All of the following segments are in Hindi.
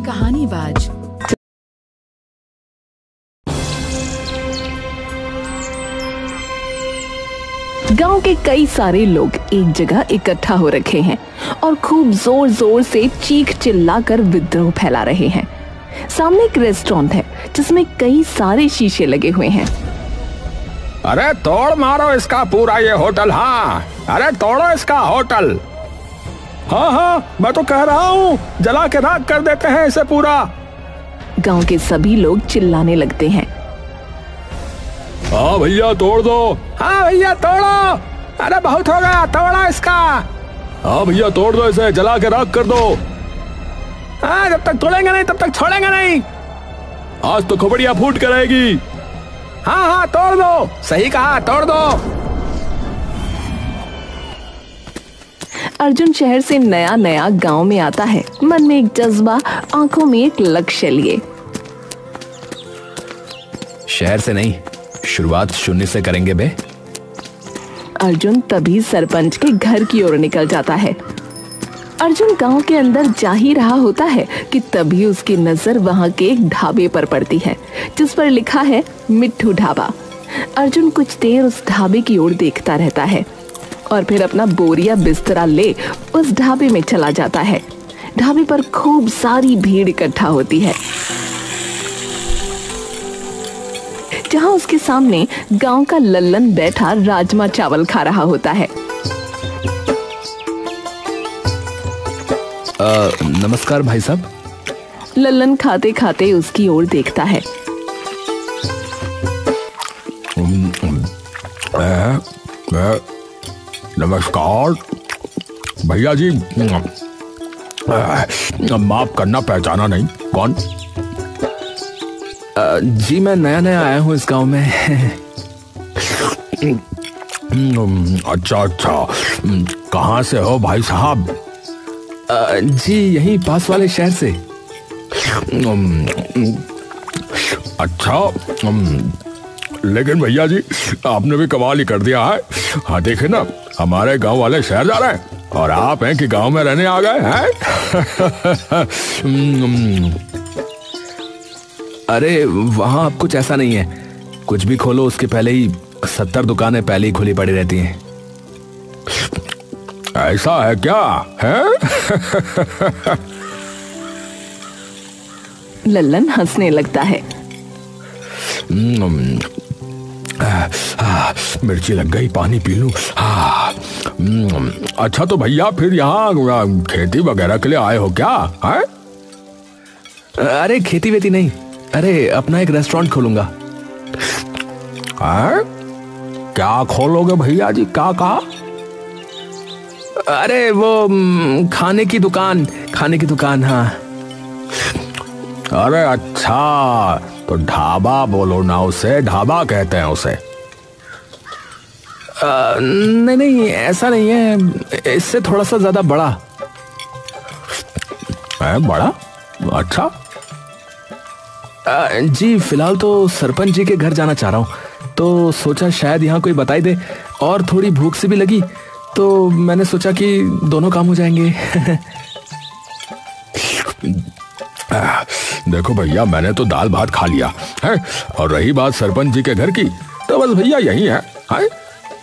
कहानीबाज। गांव के कई सारे लोग एक जगह इकट्ठा हो रखे हैं और खूब जोर जोर से चीख चिल्लाकर विद्रोह फैला रहे हैं। सामने एक रेस्टोरेंट है जिसमें कई सारे शीशे लगे हुए हैं। अरे तोड़ मारो इसका पूरा ये होटल। हाँ, अरे तोड़ो इसका होटल। हाँ हाँ, मैं तो कह रहा हूँ जला के राख कर देते हैं इसे पूरा। गांव के सभी लोग चिल्लाने लगते हैं। हाँ भैया तोड़ दो। हाँ भैया तोड़ो। अरे बहुत हो गया, तोड़ो इसका। हाँ भैया तोड़ दो इसे, जला के राख कर दो। हाँ, जब तक तोड़ेंगे नहीं तब तक छोड़ेंगे नहीं। आज तो खोपड़ियाँ फूट कर आएगी। हाँ हाँ तोड़ दो, सही कहा, तोड़ दो। अर्जुन शहर से नया नया गांव में आता है, मन में एक जज्बा, आंखों में एक लक्ष्य लिए। शहर से नहीं, शुरुआत शून्य से करेंगे बे। अर्जुन तभी सरपंच के घर की ओर निकल जाता है। अर्जुन गांव के अंदर जा ही रहा होता है कि तभी उसकी नजर वहां के एक ढाबे पर पड़ती है जिस पर लिखा है मिट्ठू ढाबा। अर्जुन कुछ देर उस ढाबे की ओर देखता रहता है और फिर अपना बोरिया बिस्तरा ले उस ढाबे में चला जाता है। ढाबे पर खूब सारी भीड़ इकट्ठा होती है जहां उसके सामने गांव का लल्लन बैठा राजमा चावल खा रहा होता है। नमस्कार भाई साहब। लल्लन खाते खाते उसकी ओर देखता है। नमस्कार भैया जी, माफ करना, पहचाना नहीं। कौन? जी मैं नया नया आया हूँ इस गांव में। अच्छा अच्छा, कहाँ से हो भाई साहब? जी यहीं पास वाले शहर से। अच्छा, लेकिन भैया जी आपने भी कमाल ही कर दिया है। हाँ देखे ना, हमारे गांव वाले शहर जा रहे हैं और आप हैं कि गांव में रहने आ गए हैं। अरे वहां अब कुछ ऐसा नहीं है, कुछ भी खोलो उसके पहले ही 70 दुकानें पहले ही खुली पड़ी रहती हैं। ऐसा है क्या है? लल्लन हंसने लगता है। मिर्ची लग गई, पानी पी लूं। अच्छा तो भैया फिर यहाँ खेती वगैरह के लिए आए हो क्या है? अरे खेती वेती नहीं, अरे अपना एक रेस्टोरेंट खोलूंगा। क्या खोलोगे भैया जी, क्या कहा? अरे वो खाने की दुकान, खाने की दुकान। हाँ। अरे अच्छा, तो ढाबा बोलो ना उसे, ढाबा कहते हैं उसे। नहीं नहीं ऐसा नहीं है, इससे थोड़ा सा ज्यादा बड़ा है। बड़ा? अच्छा। जी फिलहाल तो सरपंच जी के घर जाना चाह रहा हूँ, तो सोचा शायद यहाँ कोई बताई दे, और थोड़ी भूख से भी लगी तो मैंने सोचा कि दोनों काम हो जाएंगे। देखो भैया, मैंने तो दाल भात खा लिया है, और रही बात सरपंच जी के घर की, तो बस भैया यही है।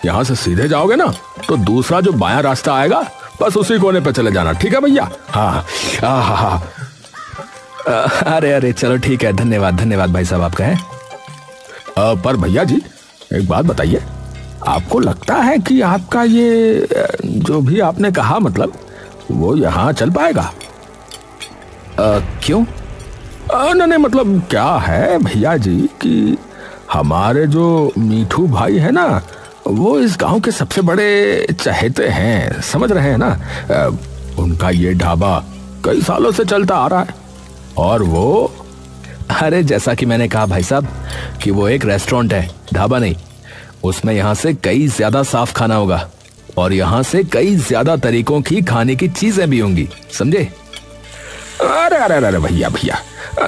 यहाँ से सीधे जाओगे ना तो दूसरा जो बायां रास्ता आएगा, बस उसी कोने पे चले जाना। ठीक है भैया? हाँ हाँ हाँ। अरे अरे चलो ठीक है, धन्यवाद धन्यवाद भाई साहब आपका है। पर भैया जी एक बात बताइए, आपको लगता है कि आपका ये जो भी आपने कहा, मतलब वो यहाँ चल पाएगा? क्यों? नहीं मतलब क्या है भैया जी कि हमारे जो मीठू भाई है ना, वो इस गांव के सबसे बड़े चहेते हैं, समझ रहे हैं ना। उनका ये ढाबा कई सालों से चलता आ रहा है, और वो, अरे जैसा कि मैंने कहा भाई साहब कि वो एक रेस्टोरेंट है, ढाबा नहीं। उसमें यहाँ से कई ज्यादा साफ खाना होगा, और यहाँ से कई ज्यादा तरीकों की खाने की चीजें भी होंगी, समझे? अरे अरे अरे भैया भैया,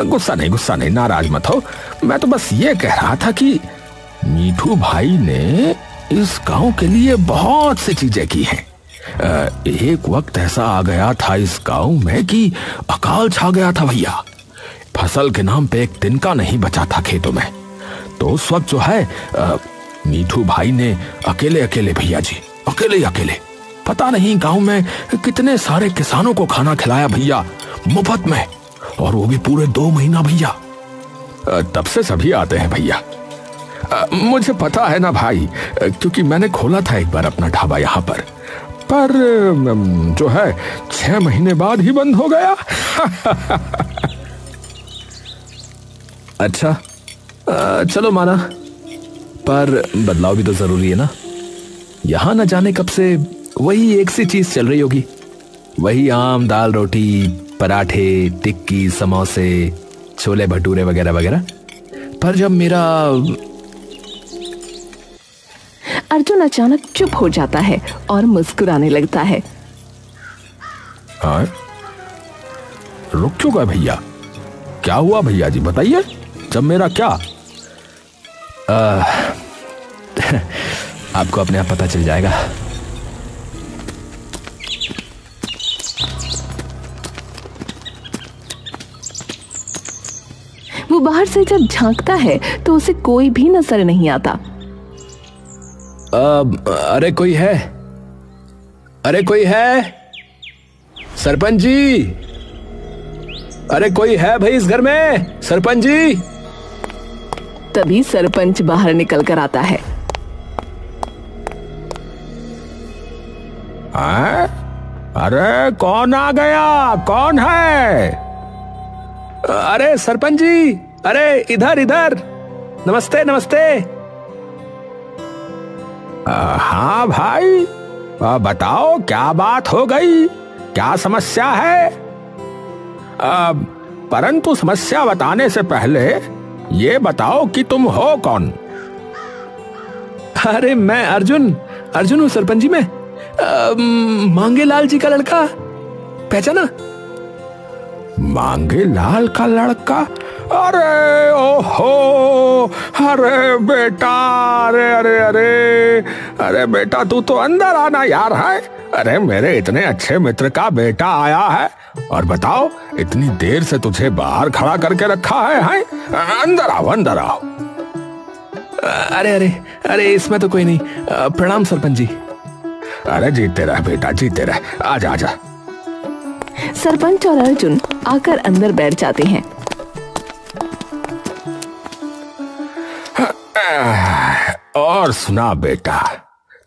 गुस्सा नहीं, नाराज मत हो। मैं तो बस ये कह रहा था कि मीठू भाई ने इस गांव के लिए बहुत सी चीजें की हैं, एक वक्त ऐसा आ गया था इस गांव में कि अकाल छा गया था भैया। फसल के नाम पे एक तिनका नहीं बचा था खेतों में। तो उस वक्त जो है मीठू भाई ने अकेले अकेले भैया जी, अकेले पता नहीं गांव में कितने सारे किसानों को खाना खिलाया भैया, मुफ्त में, और वो भी पूरे 2 महीना भैया। तब से सभी आते हैं भैया। मुझे पता है ना भाई, क्योंकि मैंने खोला था एक बार अपना ढाबा यहाँ पर जो है 6 महीने बाद ही बंद हो गया। अच्छा, चलो माना, पर बदलाव भी तो जरूरी है ना। यहां न जाने कब से वही एक सी चीज चल रही होगी, वही आम दाल रोटी, पराठे, टिक्की, समोसे, छोले भटूरे वगैरह वगैरह। पर जब मेरा अर्जुन अचानक चुप हो जाता है और मुस्कुराने लगता है। हाँ? रुक क्यों गए भैया? क्या हुआ भैया जी, बताइए। जब मेरा क्या? आपको अपने आप पता चल जाएगा। वो बाहर से जब झांकता है तो उसे कोई भी नजर नहीं आता। अरे कोई है? अरे कोई है? सरपंच जी, अरे कोई है भाई इस घर में? सरपंच जी। तभी सरपंच बाहर निकल कर आता है। अरे कौन आ गया? कौन है? अरे सरपंच जी, अरे इधर इधर, नमस्ते नमस्ते। हाँ भाई, बताओ क्या बात हो गई, क्या समस्या है? परंतु समस्या बताने से पहले ये बताओ कि तुम हो कौन? अरे मैं अर्जुन हूँ सरपंच जी। मैं मांगेलाल जी का लड़का, पहचाना? मांगेलाल का लड़का? अरे ओहो, अरे बेटा, अरे बेटा, तू तो अंदर आना यार है। अरे मेरे इतने अच्छे मित्र का बेटा आया है, और बताओ इतनी देर से तुझे बाहर खड़ा करके रखा है? अंदर आओ, अंदर आओ। अरे इसमें तो कोई नहीं। प्रणाम सरपंच जी। अरे जीते रह बेटा, जीते रह, आजा आजा। सरपंच और अर्जुन आकर अंदर बैठ जाते हैं। और सुना बेटा,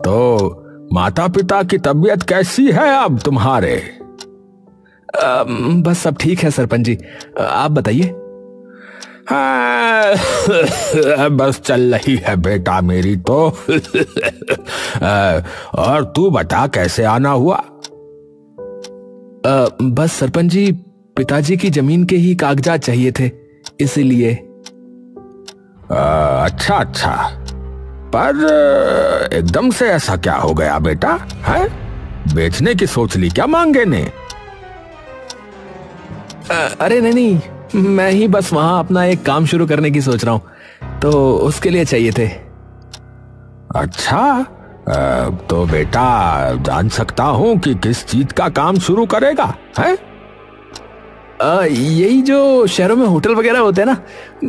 तो माता पिता की तबीयत कैसी है अब तुम्हारे? बस सब ठीक है सरपंच जी, आप बताइए। बस चल रही है बेटा मेरी तो। और तू बता कैसे आना हुआ? बस सरपंच जी, पिताजी की जमीन के ही कागजात चाहिए थे, इसीलिए। अच्छा, पर एकदम से ऐसा क्या हो गया बेटा? है बेचने की सोच ली क्या मांगे ने? अरे नहीं, मैं ही बस वहां अपना एक काम शुरू करने की सोच रहा हूं, तो उसके लिए चाहिए थे। अच्छा, तो बेटा जान सकता हूं कि किस चीज का काम शुरू करेगा? है यही जो शहरों में होटल वगैरह होते हैं ना,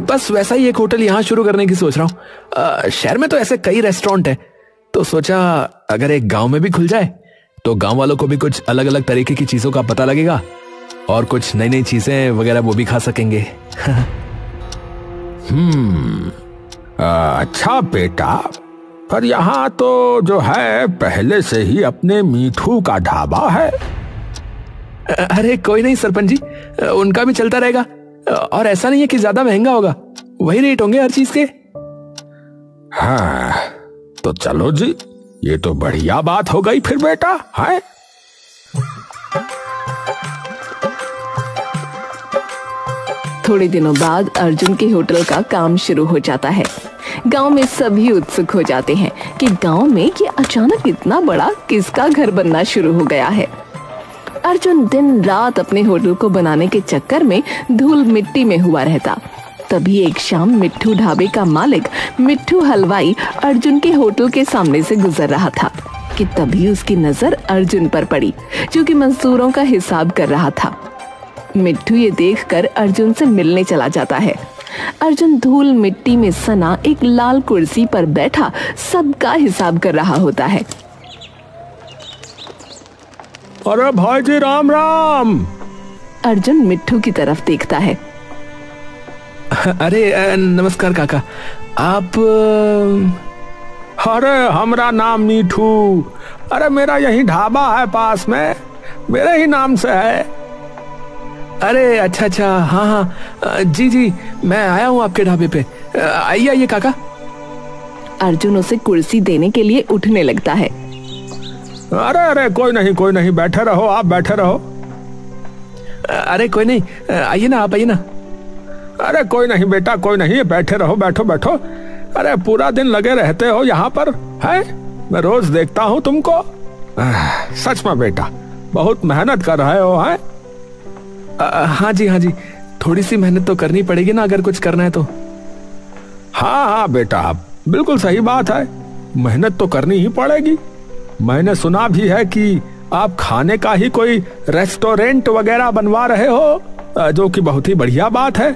बस वैसा ही एक होटल यहाँ शुरू करने की सोच रहा हूँ। शहर में तो ऐसे कई रेस्टोरेंट हैं, तो सोचा अगर एक गांव में भी खुल जाए तो गांव वालों को भी कुछ अलग अलग तरीके की चीजों का पता लगेगा, और कुछ नई नई चीजें वगैरह वो भी खा सकेंगे। अच्छा बेटा, पर यहाँ तो जो है पहले से ही अपने मीठू का ढाबा है। अरे कोई नहीं सरपंच जी, उनका भी चलता रहेगा, और ऐसा नहीं है कि ज्यादा महंगा होगा, वही रेट होंगे हर चीज के। हाँ, तो चलो जी, ये तो बढ़िया बात हो गई फिर बेटा। है थोड़े दिनों बाद अर्जुन के होटल का काम शुरू हो जाता है। गांव में सभी उत्सुक हो जाते हैं कि गांव में ये अचानक इतना बड़ा किसका घर बनना शुरू हो गया है। अर्जुन दिन रात अपने होटल को बनाने के चक्कर में धूल मिट्टी में हुआ रहता। तभी एक शाम मिट्ठू ढाबे का मालिक मिट्ठू हलवाई अर्जुन के होटल के सामने से गुजर रहा था। कि तभी उसकी नजर अर्जुन पर पड़ी, जो कि मजदूरों का हिसाब कर रहा था। मिट्ठू ये देखकर अर्जुन से मिलने चला जाता है। अर्जुन धूल मिट्टी में सना एक लाल कुर्सी पर बैठा सबका हिसाब कर रहा होता है। अरे भाई जी राम राम। अर्जुन मिट्ठू की तरफ देखता है। अरे नमस्कार काका, आप? अरे हमरा नाम मीठू। अरे मेरा यही ढाबा है पास में, मेरे ही नाम से है। अरे अच्छा अच्छा, हाँ हाँ जी जी, मैं आया हूँ आपके ढाबे पे। आइए आइए काका। अर्जुन उसे कुर्सी देने के लिए उठने लगता है। अरे अरे कोई नहीं, बैठे रहो, आप बैठे रहो। अरे कोई नहीं, आइए ना, आप आइए ना। अरे कोई नहीं बेटा, कोई नहीं, बैठे रहो, बैठो बैठो। अरे पूरा दिन लगे रहते हो यहाँ पर, है? मैं रोज देखता हूँ तुमको। सच में बेटा, बहुत मेहनत कर रहे हो, है? हाँ जी, थोड़ी सी मेहनत तो करनी पड़ेगी ना, अगर कुछ करना है तो। हाँ बेटा, बिल्कुल सही बात है, मेहनत तो करनी ही पड़ेगी। मैंने सुना भी है कि आप खाने का ही कोई रेस्टोरेंट वगैरह बनवा रहे हो, जो कि बहुत ही बढ़िया बात है।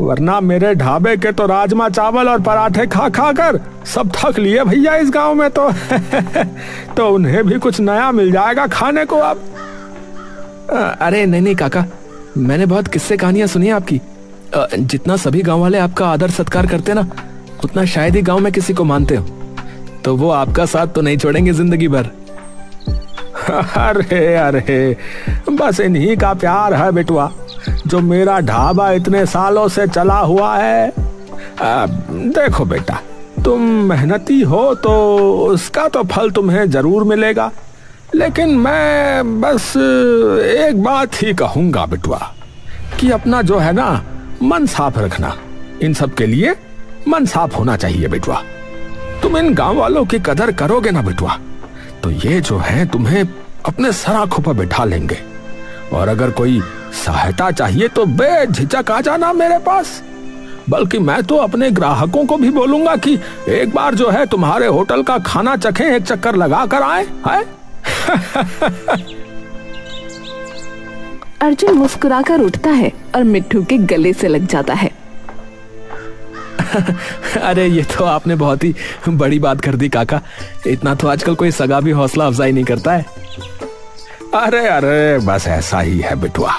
वरना मेरे ढाबे के तो राजमा चावल और पराठे खा खा कर सब थक लिए भैया इस गांव में तो। तो उन्हें भी कुछ नया मिल जाएगा खाने को अब। अरे नहीं काका, मैंने बहुत किस्से कहानियां सुनी है आपकी। जितना सभी गांव वाले आपका आदर सत्कार करते ना, उतना शायद ही गांव में किसी को मानते हो। तो वो आपका साथ तो नहीं छोड़ेंगे जिंदगी भर। अरे बस इन्हीं का प्यार है बेटुआ, जो मेरा ढाबा इतने सालों से चला हुआ है। देखो बेटा, तुम मेहनती हो तो उसका तो फल तुम्हें जरूर मिलेगा, लेकिन मैं बस एक बात ही कहूंगा बेटुआ, कि अपना जो है ना मन साफ रखना। इन सब के लिए मन साफ होना चाहिए बेटुआ। तुम इन गांव वालों की कदर करोगे ना बेटुआ, तो ये जो है तुम्हें अपने सराखों पर बिठा लेंगे। और अगर कोई सहायता चाहिए तो बेझिझक आ जाना मेरे पास। बल्कि मैं तो अपने ग्राहकों को भी बोलूंगा कि एक बार जो है तुम्हारे होटल का खाना चखें, एक चक्कर लगा कर आए, है? अर्जुन मुस्कुराकर उठता है और मिट्ठू के गले से लग जाता है। अरे ये तो आपने बहुत ही बड़ी बात कर दी काका, इतना तो आजकल कोई सगा भी हौसला अफजाई नहीं करता है। अरे बस ऐसा ही है बेटुआ।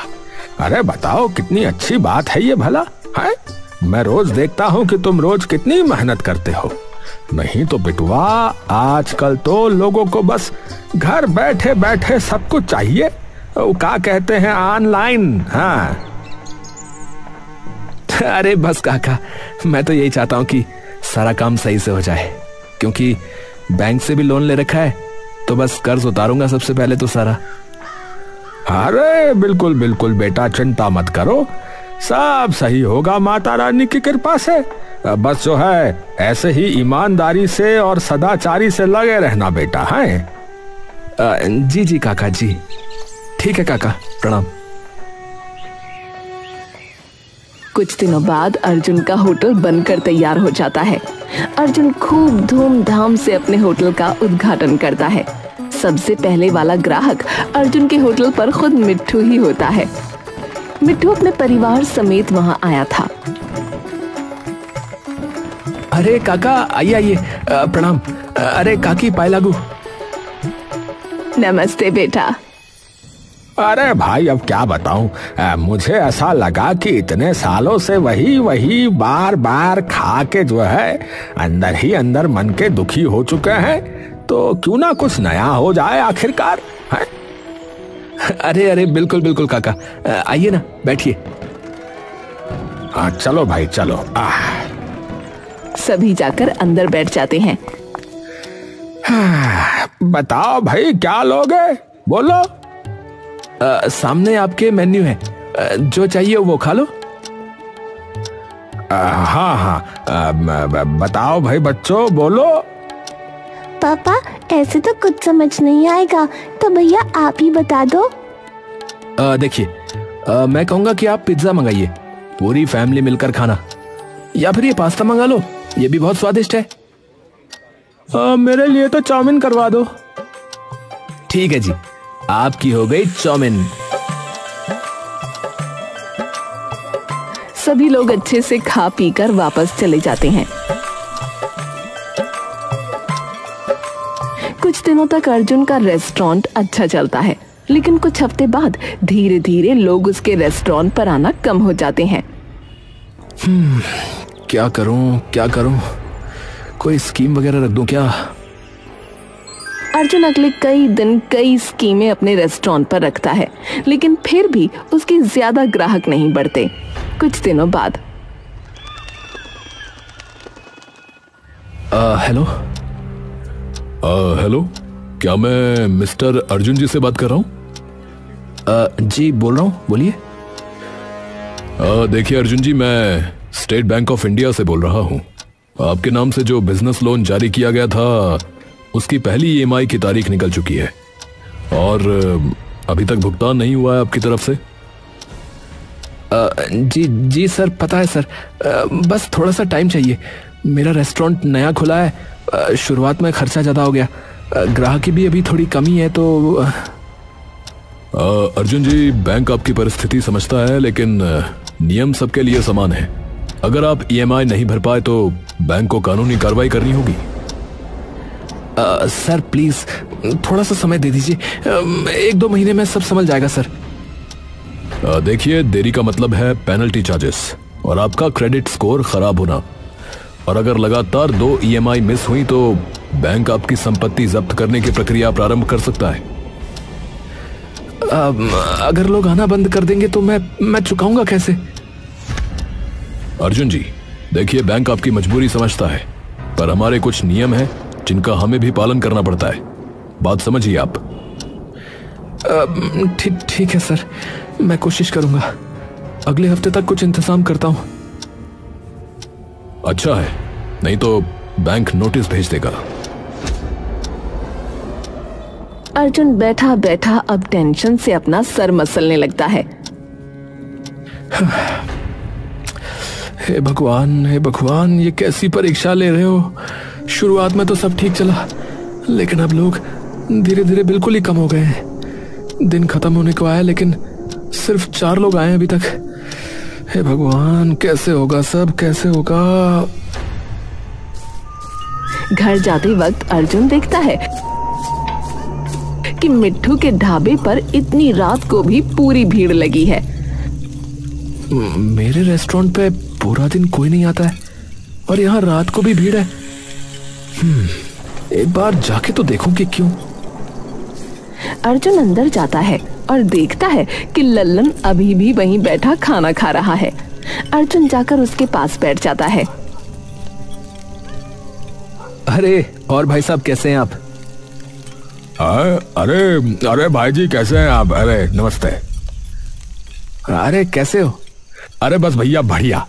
अरे बताओ, कितनी अच्छी बात है ये भला, है? मैं रोज देखता हूँ कि तुम रोज कितनी मेहनत करते हो। नहीं तो बेटुआ, आजकल तो लोगों को बस घर बैठे बैठे सब कुछ चाहिए। वो क्या कहते हैं, ऑनलाइन। हाँ अरे बस काका, मैं तो यही चाहता हूँ कि सारा काम सही से हो जाए, क्योंकि बैंक से भी लोन ले रखा है, तो बस कर्ज उतारूंगा सबसे पहले तो सारा। अरे बिल्कुल बिल्कुल बेटा, चिंता मत करो, सब सही होगा माता रानी की कृपा से। बस जो है ऐसे ही ईमानदारी से और सदाचारी से लगे रहना बेटा, है? जी काका जी, ठीक है काका, प्रणाम। कुछ दिनों बाद अर्जुन का होटल बनकर तैयार हो जाता है। अर्जुन खूब धूमधाम से अपने होटल का उद्घाटन करता है। सबसे पहले वाला ग्राहक अर्जुन के होटल पर खुद मिट्ठू ही होता है। मिट्ठू अपने परिवार समेत वहां आया था। अरे काका, आइए आइए, प्रणाम। अरे काकी, पाए लागू। नमस्ते बेटा। अरे भाई, अब क्या बताऊं, मुझे ऐसा लगा कि इतने सालों से वही बार बार खा के जो है अंदर ही अंदर मन के दुखी हो चुके हैं, तो क्यों ना कुछ नया हो जाए आखिरकार, है? अरे बिल्कुल बिल्कुल काका, आइए ना, बैठिए। चलो भाई चलो। सभी जाकर अंदर बैठ जाते हैं। बताओ भाई, क्या लोगे, बोलो। सामने आपके मेन्यू है, जो चाहिए वो खा लो। हाँ, बताओ भाई बच्चों, बोलो। पापा, ऐसे तो कुछ समझ नहीं आएगा, तो भैया आप ही बता दो। देखिए, मैं कहूँगा कि आप पिज्जा मंगाइए, पूरी फैमिली मिलकर खाना, या फिर ये पास्ता मंगा लो, ये भी बहुत स्वादिष्ट है। मेरे लिए तो चाउमीन करवा दो। ठीक है जी, आपकी हो गई चाउमीन। सभी लोग अच्छे से खा पी कर वापस चले जाते हैं। कुछ दिनों तक अर्जुन का रेस्टोरेंट अच्छा चलता है, लेकिन कुछ हफ्ते बाद धीरे धीरे लोग उसके रेस्टोरेंट पर आना कम हो जाते हैं। क्या करूं? कोई स्कीम वगैरह रख दूं क्या? अर्जुन अगले कई दिन कई स्कीमें अपने रेस्टोरेंट पर रखता है, लेकिन फिर भी उसके ज्यादा ग्राहक नहीं बढ़ते। कुछ दिनों बाद हेलो। हेलो, क्या मैं मिस्टर अर्जुन जी से बात कर रहा हूँ? जी बोल रहा हूँ, बोलिए। देखिए अर्जुन जी, मैं स्टेट बैंक ऑफ इंडिया से बोल रहा हूँ। आपके नाम से जो बिजनेस लोन जारी किया गया था उसकी पहली EMI की तारीख निकल चुकी है और अभी तक भुगतान नहीं हुआ है आपकी तरफ से। जी सर, पता है सर, बस थोड़ा सा टाइम चाहिए। मेरा रेस्टोरेंट नया खुला है, शुरुआत में खर्चा ज़्यादा हो गया, ग्राहकी भी अभी थोड़ी कमी है तो। अर्जुन जी, बैंक आपकी परिस्थिति समझता है, लेकिन नियम सबके लिए समान है। अगर आप EMI नहीं भर पाए तो बैंक को कानूनी कार्रवाई करनी होगी। सर प्लीज थोड़ा सा समय दे दीजिए, 1-2 महीने में सब समझ जाएगा सर। देखिए, देरी का मतलब है पेनल्टी चार्जेस और आपका क्रेडिट स्कोर खराब होना। और अगर लगातार 2 EMI मिस हुई तो बैंक आपकी संपत्ति जब्त करने की प्रक्रिया प्रारंभ कर सकता है। अगर लोग आना बंद कर देंगे तो मैं चुकाऊंगा कैसे? अर्जुन जी, देखिए, बैंक आपकी मजबूरी समझता है, पर हमारे कुछ नियम हैं जिनका हमें भी पालन करना पड़ता है। बात समझिए आप। ठीक है सर, मैं कोशिश करूंगा। अगले हफ्ते तक कुछ इंतजाम करता हूं। अच्छा है, नहीं तो बैंक नोटिस भेज देगा। अर्जुन बैठा बैठा अब टेंशन से अपना सर मसलने लगता है। हे भगवान, ये कैसी परीक्षा ले रहे हो? शुरुआत में तो सब ठीक चला, लेकिन अब लोग धीरे धीरे बिल्कुल ही कम हो गए हैं। दिन खत्म होने को आया, लेकिन सिर्फ 4 लोग आए अभी तक। हे भगवान, कैसे होगा सब, कैसे होगा? घर जाते वक्त अर्जुन देखता है कि मिट्ठू के ढाबे पर इतनी रात को भी पूरी भीड़ लगी है। मेरे रेस्टोरेंट पे पूरा दिन कोई नहीं आता है और यहाँ रात को भी भीड़ है। एक बार जाके तो देखूं कि क्यों। अर्जुन अंदर जाता है और देखता है कि लल्लन अभी भी वहीं बैठा खाना खा रहा है। अर्जुन जाकर उसके पास बैठ जाता है। अरे और भाई साहब, कैसे हैं आप? अरे भाई जी, कैसे हैं आप? अरे नमस्ते। अरे कैसे हो? अरे बस भैया, बढ़िया।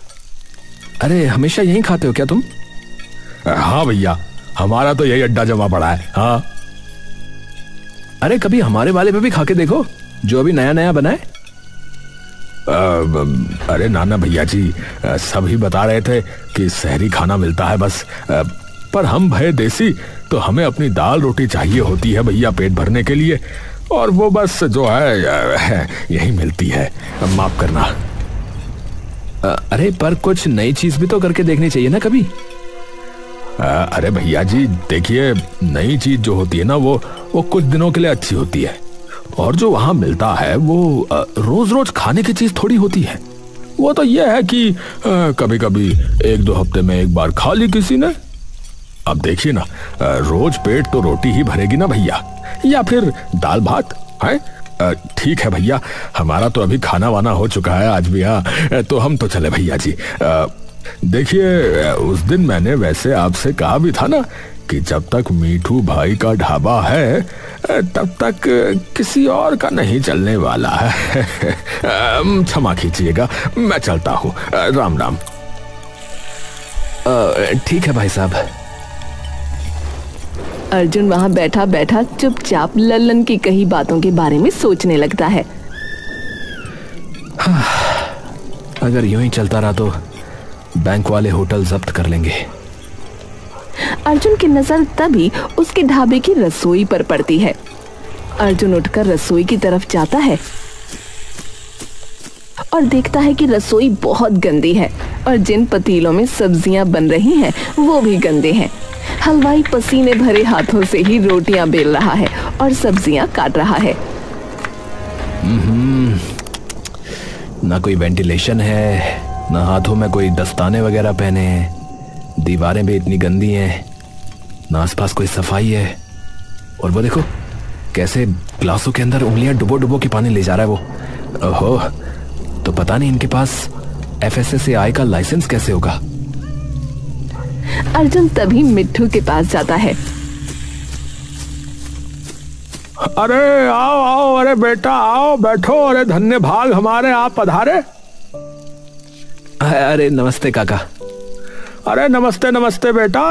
अरे हमेशा यहीं खाते हो क्या तुम? हाँ भैया, हमारा तो यही अड्डा जमा पड़ा है। हाँ। अरे कभी हमारे वाले पे भी खा के देखो, जो अभी नया नया बना है। अरे नाना भैया जी, सभी बता रहे थे कि शहरी खाना मिलता है बस, पर हम भय देसी, तो हमें अपनी दाल रोटी चाहिए होती है भैया पेट भरने के लिए, और वो बस जो है यही मिलती है। माफ करना। अरे पर कुछ नई चीज भी तो करके देखनी चाहिए ना कभी। अरे भैया जी, देखिए, नई चीज जो होती है ना वो कुछ दिनों के लिए अच्छी होती है, और जो वहां मिलता है वो रोज रोज खाने की चीज थोड़ी होती है। वो तो ये है कि कभी कभी 1-2 हफ्ते में एक बार खा ली किसी ने। अब देखिए ना, रोज पेट तो रोटी ही भरेगी ना भैया, या फिर दाल भात है। ठीक है भैया, हमारा तो अभी खाना वाना हो चुका है आज भी। हाँ, तो हम तो चले भैया जी। देखिए, उस दिन मैंने वैसे आपसे कहा भी था ना कि जब तक मीठू भाई का ढाबा है तब तक किसी और का नहीं चलने वाला है। क्षमा कीजिएगा, मैं चलता हूँ। राम राम। ठीक है भाई साहब। अर्जुन वहां बैठा बैठा चुपचाप लल्लन की कही बातों के बारे में सोचने लगता है। अगर यूं ही चलता रहा तो बैंक वाले होटल जब्त कर लेंगे। अर्जुन की नजर तभी उसके ढाबे की रसोई पर पड़ती है। अर्जुन उठकर रसोई की तरफ जाता है और देखता है कि रसोई बहुत गंदी है और जिन पतीलों में सब्जियां बन रही हैं वो भी गंदे हैं। हलवाई पसीने भरे हाथों से ही रोटियां बेल रहा है और सब्जियां काट रहा है। ना कोई वेंटिलेशन है, ना हाथों में कोई दस्ताने वगैरह पहने हैं, दीवारें भी इतनी गंदी हैं, ना आसपास कोई सफाई है। और वो देखो कैसे ग्लासों के अंदर उंगलियां डुबो डुबो के पानी ले जा रहा है वो। ओहो, तो पता नहीं इनके पास FSSAI का लाइसेंस कैसे होगा। अर्जुन तभी मिट्ठू के पास जाता है। अरे आओ आओ, अरे बेटा आओ, बैठो, अरे धन्य भाग हमारे, आप पधारे। अरे नमस्ते काका। अरे नमस्ते नमस्ते बेटा,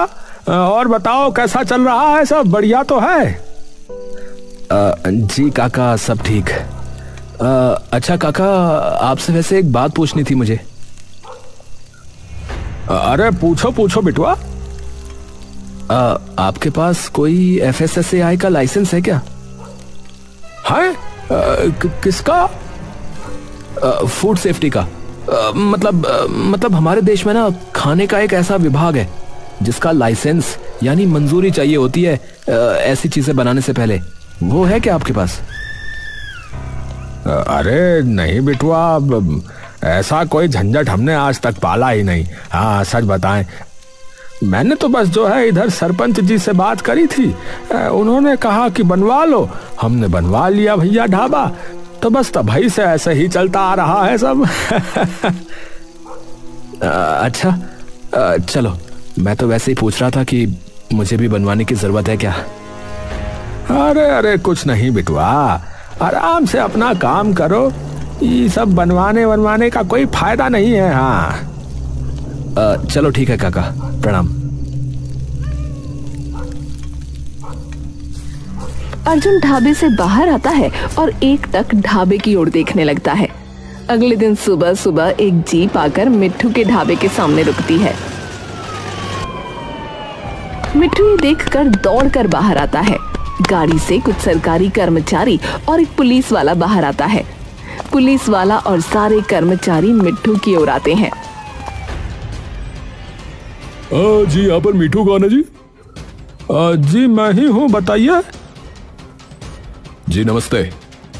और बताओ कैसा चल रहा है, सब बढ़िया तो है? जी काका, सब ठीक। अच्छा काका, आपसे वैसे एक बात पूछनी थी मुझे। अरे पूछो पूछो बिटुआ। आपके पास कोई FSSAI का लाइसेंस है क्या? है? किसका? फूड सेफ्टी का। मतलब हमारे देश में ना खाने का एक ऐसा विभाग है जिसका लाइसेंस यानी मंजूरी चाहिए होती है ऐसी चीजें बनाने से पहले। वो है क्या आपके पास? अरे नहीं बिटुआ, ऐसा कोई झंझट हमने आज तक पाला ही नहीं। हाँ सच बताएं, मैंने तो बस जो है इधर सरपंच जी से बात करी थी, उन्होंने कहा कि बनवा लो, हमने बनवा लिया भैया ढाबा, तो बस तभी से ऐसे ही चलता आ रहा है सब। अच्छा, चलो, मैं तो वैसे ही पूछ रहा था कि मुझे भी बनवाने की जरूरत है क्या। अरे अरे कुछ नहीं बिटुआ, आराम से अपना काम करो, ये सब बनवाने का कोई फायदा नहीं है। हाँ चलो ठीक है काका, प्रणाम। अर्जुन ढाबे से बाहर आता है और एकटक ढाबे की ओर देखने लगता है। अगले दिन सुबह सुबह एक जीप आकर मिट्ठू के ढाबे के सामने रुकती है। मिट्ठू ये देखकर दौड़कर बाहर आता है। गाड़ी से कुछ सरकारी कर्मचारी और एक पुलिस वाला बाहर आता है। पुलिस वाला और सारे कर्मचारी मिट्ठू की ओर आते हैं। जी यहाँ पर मिट्ठू कौन है जी? जी मैं ही हूँ, बताइए। जी नमस्ते,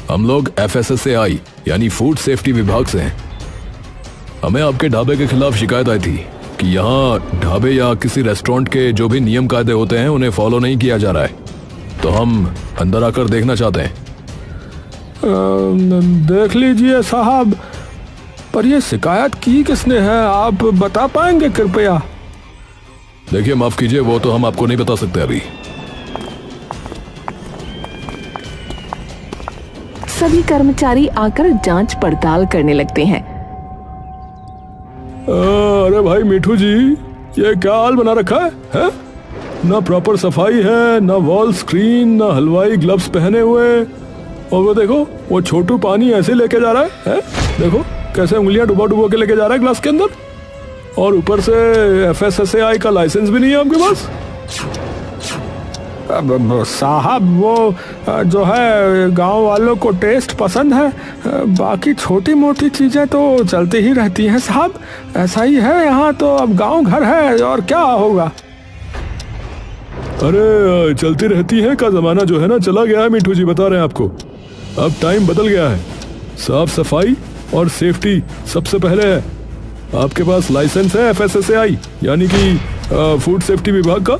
हम लोग FSSAI यानी फूड सेफ्टी विभाग से हैं। हमें आपके ढाबे के खिलाफ शिकायत आई थी कि यहाँ ढाबे या किसी रेस्टोरेंट के जो भी नियम कायदे होते हैं उन्हें फॉलो नहीं किया जा रहा है, तो हम अंदर आकर देखना चाहते हैं। देख लीजिए साहब, पर ये शिकायत की किसने है, आप बता पाएंगे कृपया? देखिए माफ कीजिए, वो तो हम आपको नहीं बता सकते अभी। सभी कर्मचारी आकर जांच पड़ताल करने लगते हैं। अरे भाई मिठू जी, ये क्या हाल बना रखा है? ना प्रॉपर सफाई है, ना वॉल स्क्रीन, ना हलवाई ग्लव्स पहने हुए, और वो देखो वो छोटू पानी ऐसे लेके जा रहा है? देखो कैसे उंगलियां डुबो के लेके जा रहा है ग्लास के अंदर, और ऊपर से FSSAI का लाइसेंस भी नहीं है आपके पास। साहब वो जो है गांव वालों को टेस्ट पसंद है, बाकी छोटी मोटी चीजें तो चलती ही रहती हैं साहब, ऐसा ही है यहाँ तो, अब गांव घर है और क्या होगा। अरे चलती रहती है का जमाना जो है ना चला गया है मिठू जी, बता रहे हैं आपको, अब टाइम बदल गया है। साफ सफाई और सेफ्टी सबसे पहले है। आपके पास लाइसेंस है FSSAI यानी कि फूड सेफ्टी विभाग का?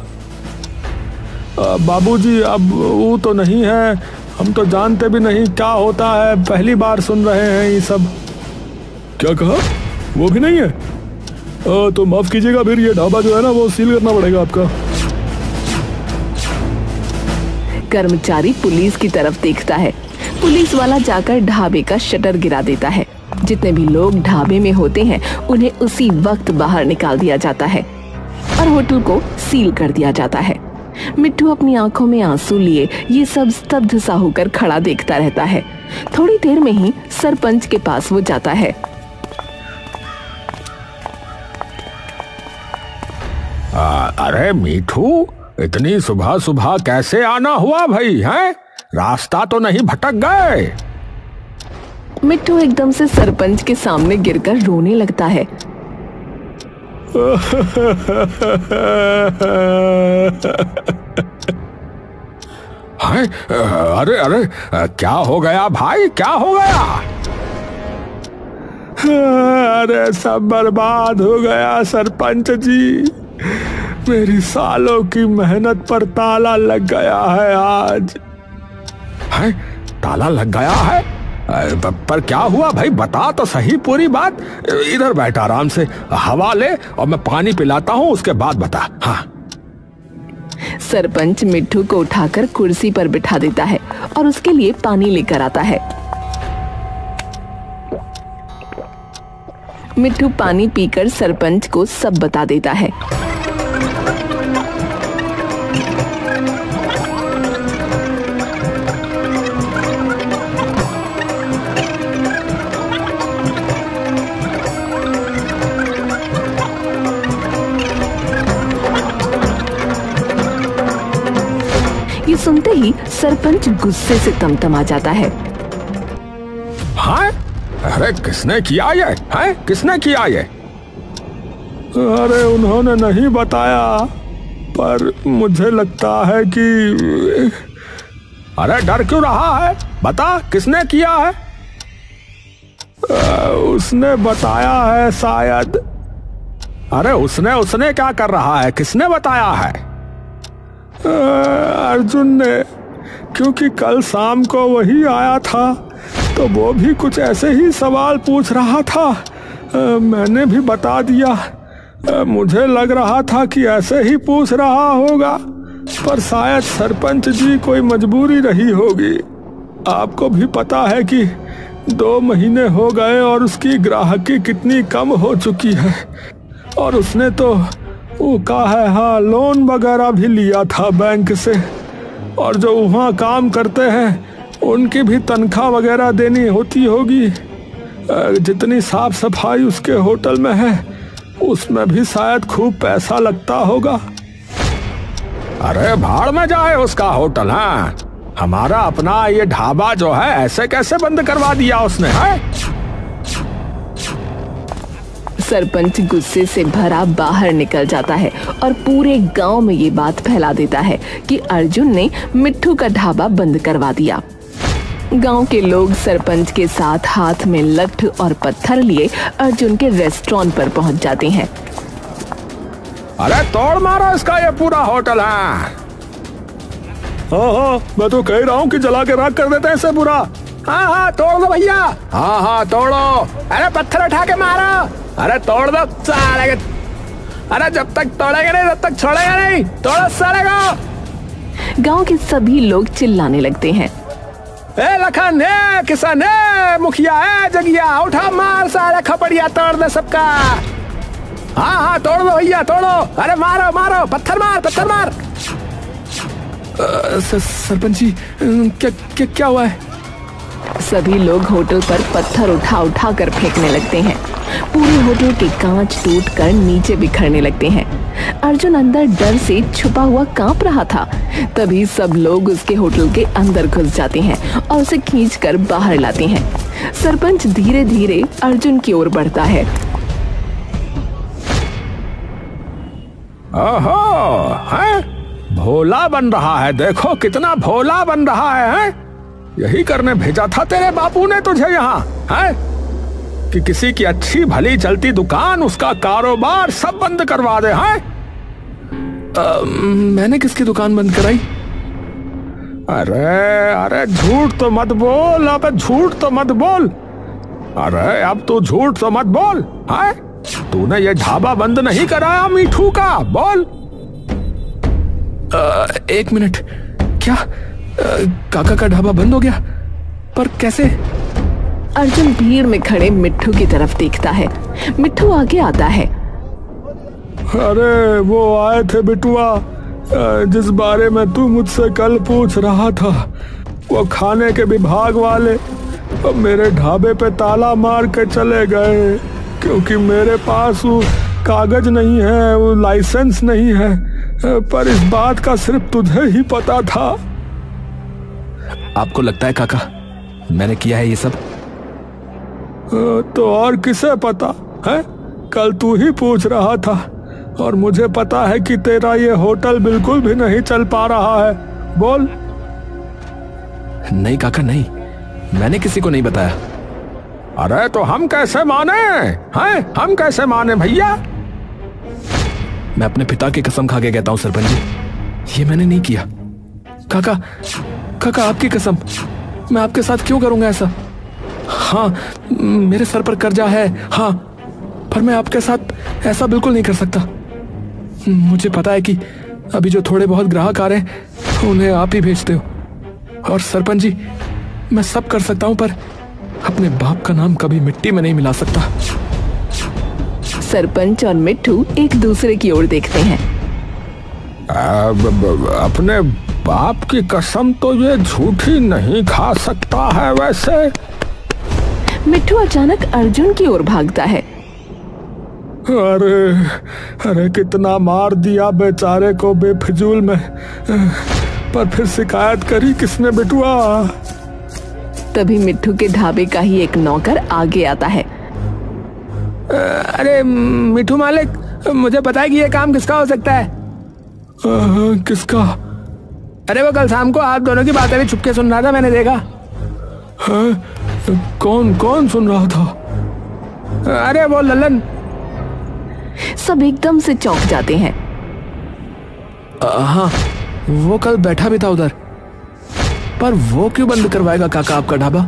बाबूजी अब वो तो नहीं है, हम तो जानते भी नहीं क्या होता है, पहली बार सुन रहे हैं ये सब। क्या कहा? वो भी नहीं है? तो माफ कीजिएगा, फिर ये ढाबा जो है ना वो सील करना पड़ेगा आपका। कर्मचारी पुलिस की तरफ देखता है। पुलिस वाला जाकर ढाबे का शटर गिरा देता है। जितने भी लोग ढाबे में होते हैं उन्हें उसी वक्त बाहर निकाल दिया जाता है और होटल को सील कर दिया जाता है। मिट्ठू अपनी आंखों में आंसू लिए ये सब स्तब्ध सा होकर खड़ा देखता रहता है। थोड़ी देर में ही सरपंच के पास वो जाता है। अरे मिठू, इतनी सुबह सुबह कैसे आना हुआ भाई? हैं रास्ता तो नहीं भटक गए? मिट्ठू एकदम से सरपंच के सामने गिरकर रोने लगता है। अरे अरे क्या हो गया भाई, क्या हो गया? अरे सब बर्बाद हो गया सरपंच जी, मेरी सालों की मेहनत पर ताला लग गया है आज। है? ताला लग गया है? पर क्या हुआ भाई, बता तो सही पूरी बात। इधर बैठ आराम से, हवा ले और मैं पानी पिलाता हूँ, उसके बाद बता। हाँ। सरपंच मिट्ठू को उठाकर कुर्सी पर बिठा देता है और उसके लिए पानी लेकर आता है। मिट्ठू पानी पीकर सरपंच को सब बता देता है। ये सुनते ही सरपंच गुस्से से तमतमा जाता है। हाँ? अरे किसने किया ये? है? किसने किया ये? अरे उन्होंने नहीं बताया, पर मुझे लगता है कि... अरे डर क्यों रहा है, बता किसने किया है? उसने बताया है शायद। अरे उसने क्या कर रहा है, किसने बताया है? अर्जुन ने, क्योंकि कल शाम को वही आया था तो वो भी कुछ ऐसे ही सवाल पूछ रहा था। मैंने भी बता दिया। मुझे लग रहा था कि ऐसे ही पूछ रहा होगा, पर शायद सरपंच जी कोई मजबूरी रही होगी। आपको भी पता है कि 2 महीने हो गए और उसकी ग्राहकी कितनी कम हो चुकी है, और उसने तो वो कहा है, हाँ, लोन वगैरह भी लिया था बैंक से, और जो वहाँ काम करते हैं उनकी भी तनख्वाह वगैरह देनी होती होगी। जितनी साफ सफाई उसके होटल में है उसमें भी शायद खूब पैसा लगता होगा। अरे भाड़ में जाए उसका होटल। हाँ, हमारा अपना ये ढाबा जो है ऐसे कैसे बंद करवा दिया उसने? है? सरपंच गुस्से से भरा बाहर निकल जाता है और पूरे गांव में ये बात फैला देता है कि अर्जुन ने मिट्ठू का ढाबा बंद करवा दिया। गांव के लोग सरपंच के साथ हाथ में लठ और पत्थर लिए अर्जुन के रेस्टोरेंट पर पहुंच जाते हैं। अरे तोड़ मारो इसका ये पूरा होटल है। हाँ, मैं तो कह रहा हूँ कि जला के राख कर देते हैं इसे पूरा। हाँ, तोड़ दो भैया। हाँ, तोड़ो। अरे पत्थर उठा के मारो। अरे तोड़ दो साले। अरे जब तक तोड़ेगा नहीं तब तक छोड़ेगा नहीं, तोड़ो साले को। गांव के सभी लोग चिल्लाने लगते हैं। ए लखन, ए किसान, ए मुखिया, ए जगिया, उठा मार साले, खपड़िया तोड़ दे सबका। हाँ, तोड़ दो भैया, तोड़ो। अरे मारो मारो, पत्थर मार। सरपंच जी, क्या हुआ है? सभी लोग होटल पर पत्थर उठा कर फेंकने लगते हैं। पूरे होटल के कांच टूटकर नीचे बिखरने लगते हैं। अर्जुन अंदर डर से छुपा हुआ कांप रहा था। तभी सब लोग उसके होटल के अंदर घुस जाते हैं और उसे खींचकर बाहर लाते हैं। सरपंच धीरे धीरे अर्जुन की ओर बढ़ता है। ओहो, है? भोला बन रहा है, देखो कितना भोला बन रहा है? यही करने भेजा था तेरे बापू ने तुझे यहाँ, है? कि किसी की अच्छी भली चलती दुकान, उसका कारोबार सब बंद करवा दे। है? मैंने किसकी दुकान बंद कराई? अरे झूठ तो मत बोल, अब झूठ तो मत बोल। अरे अब तू झूठ तो मत बोल। है? तूने ये ढाबा बंद नहीं कराया मिठू का, बोल। 1 मिनट, क्या काका का ढाबा बंद हो गया? पर कैसे? अर्जुन भीड़ में खड़े मिट्ठू की तरफ देखता है। मिट्ठू आगे आता है। अरे वो आए थे बिटुआ, जिस बारे में तू मुझसे कल पूछ रहा था। वो खाने के विभाग वाले मेरे ढाबे पे ताला मार के चले गए, क्योंकि मेरे पास वो कागज नहीं है, वो लाइसेंस नहीं है। पर इस बात का सिर्फ तुझे ही पता था। आपको लगता है काका मैंने किया है ये सब? तो और किसे पता है? कल तू ही पूछ रहा था और मुझे पता है कि तेरा ये होटल बिल्कुल भी नहीं चल पा रहा है। बोल। नहीं काका नहीं, मैंने किसी को नहीं बताया। अरे तो हम कैसे माने हैं? हम कैसे माने भैया? मैं अपने पिता की कसम खा के कहता हूं सरपंच जी, ये मैंने नहीं किया। काका काका आपकी कसम, मैं आपके साथ क्यों करूंगा ऐसा? हाँ मेरे सर पर कर्जा है, हाँ, पर मैं आपके साथ ऐसा बिल्कुल नहीं कर सकता। मुझे पता है कि अभी जो थोड़े बहुत ग्राहक आ रहे हैं उन्हें आप ही भेजते हो, और सरपंच जी मैं सब कर सकता हूं, पर अपने बाप का नाम कभी मिट्टी में नहीं मिला सकता। सरपंच और मिट्ठू एक दूसरे की ओर देखते हैं। अपने बाप की कसम तो ये झूठी नहीं खा सकता है वैसे। मिट्ठू अचानक अर्जुन की ओर भागता है। अरे कितना मार दिया बेचारे को बेफिजूल में, पर फिर शिकायत करी किसने बेटुआ? तभी मिट्ठू के ढाबे का ही एक नौकर आगे आता है। अरे मिट्ठू मालिक, मुझे पता है कि ये काम किसका हो सकता है। किसका? अरे वो कल शाम को आप दोनों की बातें भी छुपके सुन रहा था, मैंने देखा। कौन कौन सुन रहा था? अरे वो लल्लन। सब एकदम से चौंक जाते हैं। हाँ वो कल बैठा भी था उधर, पर वो क्यों बंद करवाएगा काका आपका ढाबा?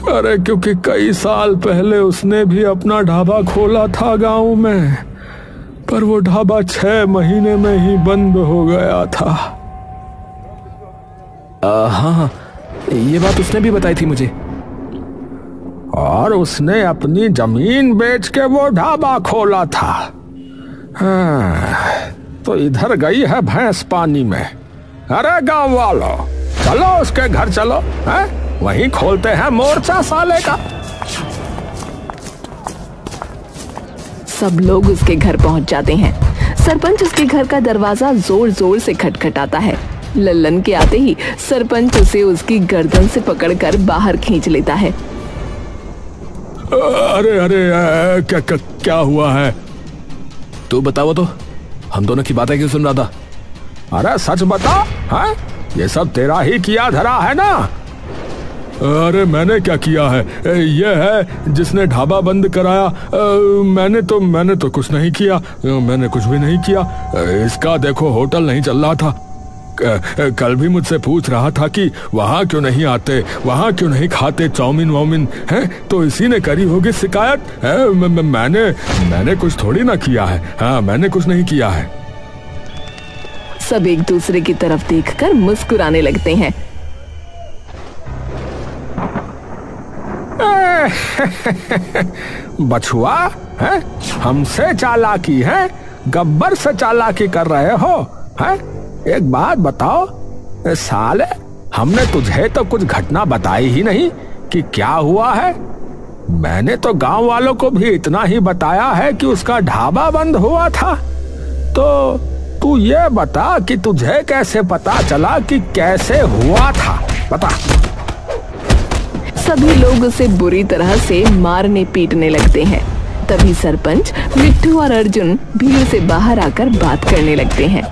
अरे क्योंकि कई साल पहले उसने भी अपना ढाबा खोला था गांव में, पर वो ढाबा 6 महीने में ही बंद हो गया था। हाँ ये बात उसने भी बताई थी मुझे। और उसने अपनी जमीन बेच के वो ढाबा खोला था। हाँ, तो इधर गई है भैंस पानी में। अरे गांव वालों, चलो उसके घर चलो, हैं? वहीं खोलते हैं मोर्चा साले का। सब लोग उसके घर पहुंच जाते हैं। सरपंच उसके घर का दरवाजा जोर जोर से खटखटाता है। लल्लन के आते ही सरपंच उसे उसकी गर्दन से पकड़कर बाहर खींच लेता है। अरे क्या हुआ है? तू बताओ तो, हम दोनों की बातें क्यों सुन रहा था? अरे सच बता, हैं? ये सब तेरा ही किया धरा है ना? अरे मैंने क्या किया है? ये है जिसने ढाबा बंद कराया। मैंने तो कुछ नहीं किया, मैंने कुछ भी नहीं किया। इसका देखो होटल नहीं चल रहा था। कल भी मुझसे पूछ रहा था कि वहाँ क्यों नहीं आते, वहाँ क्यों नहीं खाते चाउमीन वाउमीन, हैं? तो इसी ने करी होगी शिकायत। मैंने कुछ थोड़ी ना किया है। हाँ मैंने कुछ नहीं किया है। सब एक दूसरे की तरफ देखकर मुस्कुराने लगते हैं। बछुआ है, हमसे चालाकी है, गब्बर से चालाकी कर रहे हो, हैं? एक बात बताओ साले, हमने तुझे तो कुछ घटना बताई ही नहीं कि क्या हुआ है। मैंने तो गांव वालों को भी इतना ही बताया है कि उसका ढाबा बंद हुआ था। तो तू ये बता कि तुझे कैसे पता चला कि कैसे हुआ था, बता। सभी लोग उसे बुरी तरह से मारने पीटने लगते हैं। तभी सरपंच, मिट्ठू और अर्जुन भीड़ से बाहर आकर बात करने लगते हैं।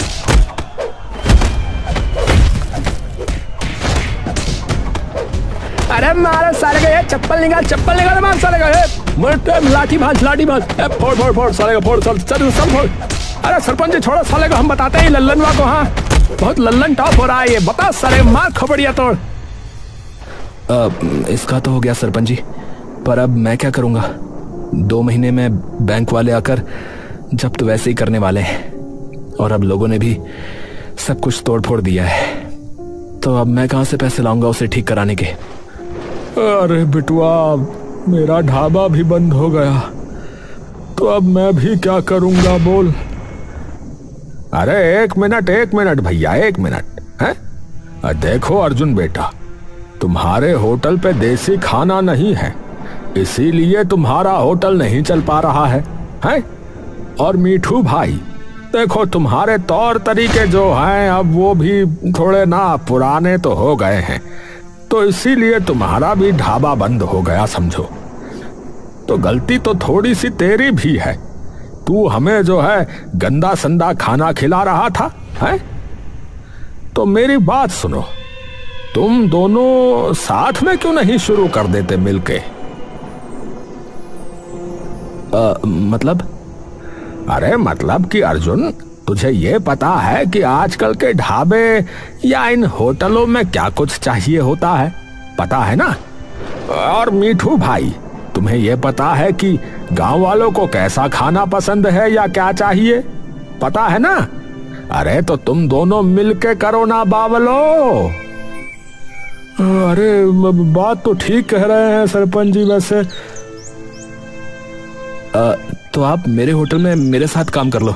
अरे मारे साले का, चप्पल निकाल मार साले का। लाठी भाज फोड़ साले का, फोड़ सब फोड़। अरे सरपंच जी छोड़ो साले को, हम बताते हैं लल्लनवा को। हाँ बहुत लल्लन टॉप हो रहा है ये, बता साले मार खोपड़िया तोड़। इसका तो हो गया सरपंच जी, पर अब मैं क्या करूंगा? 2 महीने में बैंक वाले आकर जब्त वैसे ही करने वाले हैं, और अब लोगों ने भी सब कुछ तोड़ फोड़ दिया है, तो अब मैं कहां से पैसे लाऊंगा उसे ठीक कराने के? अरे बिटुआ, मेरा ढाबा भी बंद हो गया, तो अब मैं भी क्या करूंगा बोल। अरे एक मिनट भैया, 1 मिनट है। देखो अर्जुन बेटा, तुम्हारे होटल पे देसी खाना नहीं है, इसीलिए तुम्हारा होटल नहीं चल पा रहा है, हैं? और मीठू भाई, देखो तुम्हारे तौर तरीके जो हैं अब वो भी थोड़े ना पुराने तो हो गए हैं, तो इसीलिए तुम्हारा भी ढाबा बंद हो गया समझो। तो गलती तो थोड़ी सी तेरी भी है, तू हमें जो है गंदा संदा खाना खिला रहा था है? तो मेरी बात सुनो, तुम दोनों साथ में क्यों नहीं शुरू कर देते मिलके? मतलब? अरे मतलब कि अर्जुन, तुझे ये पता है कि आजकल के ढाबे या इन होटलों में क्या कुछ चाहिए होता है, पता है ना? और मीठू भाई, तुम्हें ये पता है कि गांव वालों को कैसा खाना पसंद है या क्या चाहिए, पता है ना? अरे तो तुम दोनों मिलके करो ना बावलो। अरे बात तो ठीक कह रहे हैं सरपंच जी। वैसे तो आप मेरे होटल में मेरे साथ काम कर लो,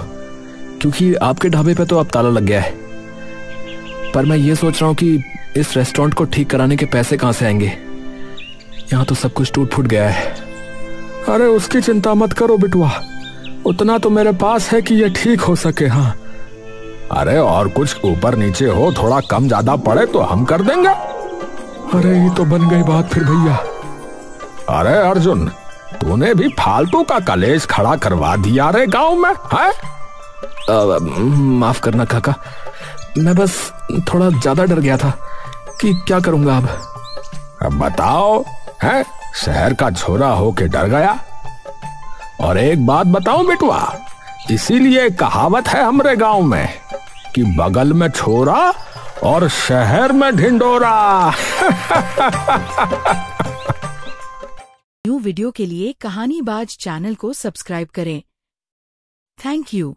क्योंकि आपके ढाबे पे तो अब ताला लग गया है। पर मैं ये सोच रहा हूँ कि इस रेस्टोरेंट को ठीक कराने के पैसे कहाँ से आएंगे? यहाँ तो सब कुछ टूट फूट गया है। अरे उसकी चिंता मत करो बिटुआ, उतना तो मेरे पास है कि ये ठीक हो सके। हाँ, अरे और कुछ ऊपर नीचे हो, थोड़ा कम ज्यादा पड़े तो हम कर देंगे। अरे ये तो बन गई बात फिर भैया। अरे अर्जुन, तूने भी फालतू का कलेश खड़ा करवा दिया रे गांव में है? माफ करना काका, मैं बस थोड़ा ज्यादा डर गया था कि क्या करूंगा अब बताओ, है शहर का छोरा होके डर गया? और एक बात बताऊं बेटुआ, इसीलिए कहावत है हमरे गांव में कि बगल में छोरा और शहर में ढिंडोरा। न्यू वीडियो के लिए कहानी बाज चैनल को सब्सक्राइब करें। Thank you.